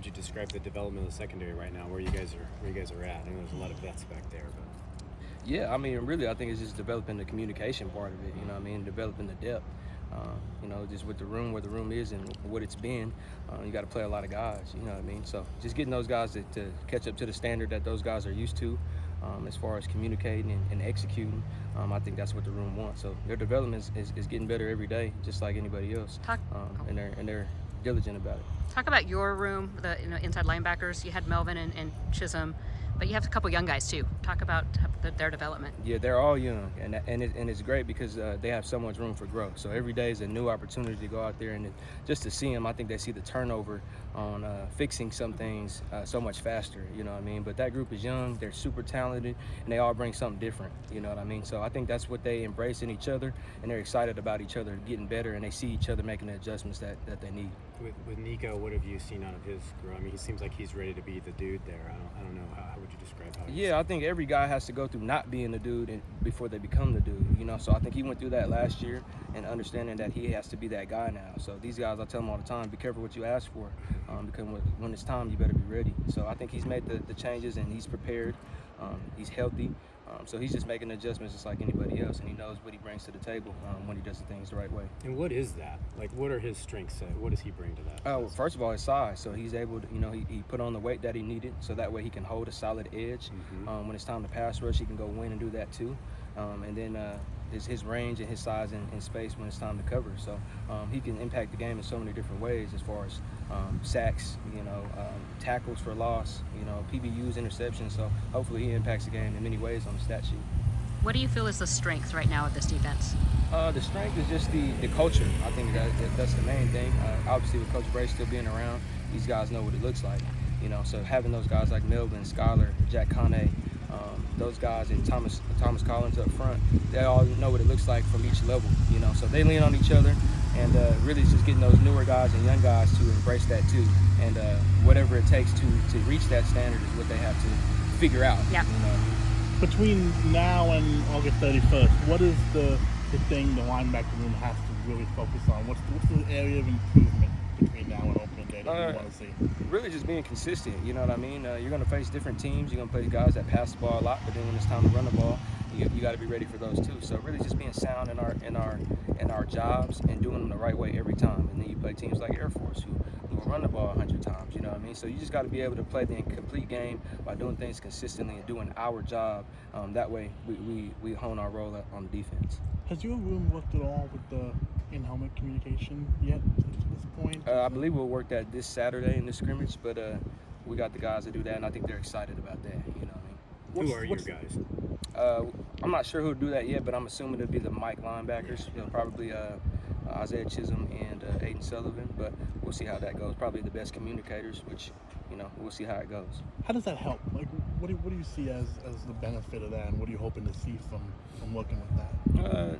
would you describe the development of the secondary right now? Where you guys are at? I know there's a lot of vets back there, but Yeah, I mean, really, I think it's just developing the communication part of it. You know what I mean? Developing the depth. Just with the room, where the room is and what it's been, you got to play a lot of guys. You know what I mean? So just getting those guys to catch up to the standard that those guys are used to, as far as communicating and executing. I think that's what the room wants. So their development is getting better every day, just like anybody else. And they're diligent about it. Talk about your room, the inside linebackers. You had Melvin and Chisholm, but you have a couple young guys too. Talk about their development. Yeah, they're all young, and it's great because they have so much room for growth. So every day is a new opportunity to go out there and just to see them. I think they see the turnover on fixing some things so much faster. You know what I mean? But that group is young. They're super talented, and they all bring something different. You know what I mean? So I think that's what they embrace in each other, and they're excited about each other getting better, and they see each other making the adjustments that they need. with Nico, what have you seen out of his growth? I mean, he seems like he's ready to be the dude there. I don't know. How would you describe how? Yeah, I think every guy has to go through not being the dude before they become the dude. You know, so I think he went through that last year and understanding that he has to be that guy now. So these guys, I tell them all the time, be careful what you ask for, because when it's time, you better be ready. So I think he's made the changes and he's prepared. He's healthy. So he's just making adjustments just like anybody else, and he knows what he brings to the table when he does the things the right way. And what is that? Like, what are his strengths? What does he bring to that? Well, first of all, his size. So he's able to, he put on the weight that he needed, so that way he can hold a solid edge. When it's time to pass rush, he can go in and do that too. And then his range and his size and space when it's time to cover. So he can impact the game in so many different ways, as far as sacks, tackles for loss, PBUs, interceptions. So hopefully he impacts the game in many ways on the stat sheet. What do you feel is the strength right now of this defense? The strength is just the culture. I think that's the main thing. Obviously, with Coach Bray still being around, these guys know what it looks like. So having those guys like Melvin, Skylar, Jack Kane, those guys, and Thomas Collins up front, they all know what it looks like from each level. So they lean on each other, and really it's just getting those newer guys and young guys to embrace that too. And whatever it takes to reach that standard is what they have to figure out. Yeah. Between now and August 31st, what is the thing the linebacker room has to really focus on? What's the area of improvement between now and opening day that you want to see? Really just being consistent, you know what I mean? You're going to face different teams. You're going to play guys that pass the ball a lot, but then when it's time to run the ball, you got to be ready for those too. So really just being sound in our jobs and doing them the right way every time. And then you play teams like Air Force who will run the ball 100 times, you know what I mean? So you just got to be able to play the complete game by doing things consistently and doing our job. That way we hone our role on the defense. Has your room worked at all with the in-helmet communication yet to this point? I believe we'll work that this Saturday in this scrimmage, but we got the guys to do that, and I think they're excited about that, you know what I mean? Who are your guys? I'm not sure who'll do that yet, but I'm assuming it'll be the Mike linebackers. Probably Isaiah Chisholm and Aiden Sullivan, but we'll see how that goes. Probably the best communicators, which, we'll see how it goes. How does that help? Like, what do you see as the benefit of that, and what are you hoping to see from working with that?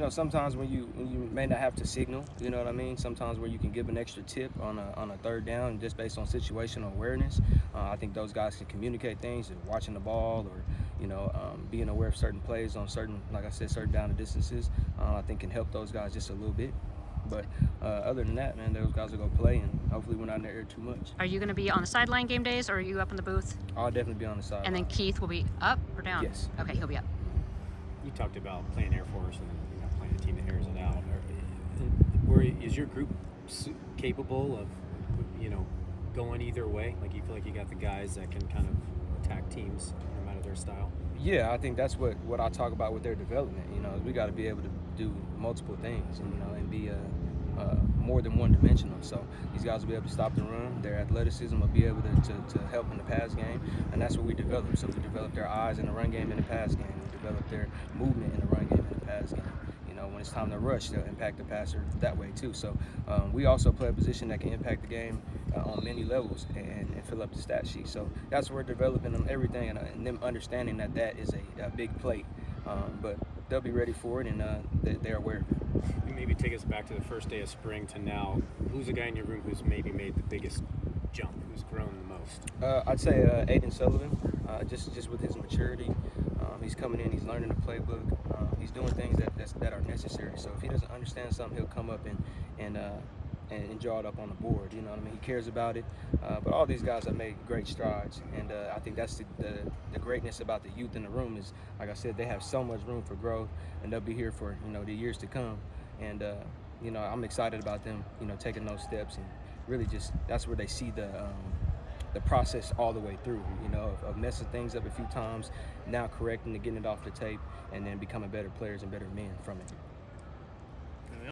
Sometimes when you may not have to signal, you know what I mean? Sometimes where you can give an extra tip on a third down just based on situational awareness. I think those guys can communicate things, watching the ball or, being aware of certain plays on certain down and distances. I think can help those guys just a little bit. But other than that, man, those guys will go play, and hopefully we're not in the air too much. Are you going to be on the sideline game days, or are you up in the booth? I'll definitely be on the sideline. And then Keith will be up or down? Yes. Okay, he'll be up. You talked about playing Air Force and playing a team that airs it out. Is your group capable of, going either way? Like, you feel like you got the guys that can kind of attack teams no matter their style? Yeah, I think that's what I talk about with their development. We got to be able to do multiple things, and be more than one-dimensional. So these guys will be able to stop the run. Their athleticism will be able to help in the pass game, and that's what we develop. So we develop their eyes in the run game and the pass game. We develop their movement in the run game and the pass game. When it's time to rush, they'll impact the passer that way too. So we also play a position that can impact the game on many levels and fill up the stat sheet. So that's where we're developing them everything and them understanding that is a big plate. But they'll be ready for it, and they're aware of it. Maybe take us back to the first day of spring to now. Who's the guy in your room who's maybe made the biggest jump, who's grown the most? I'd say Aiden Sullivan, just with his maturity. He's coming in, he's learning the playbook. He's doing things that are necessary. So if he doesn't understand something, he'll come up and and draw it up on the board. You know what I mean? He cares about it. But all these guys have made great strides, and I think that's the greatness about the youth in the room is, like I said, they have so much room for growth, and they'll be here for the years to come. And I'm excited about them, taking those steps, and really just that's where they see the process all the way through, of messing things up a few times, now correcting it, getting it off the tape, and then becoming better players and better men from it.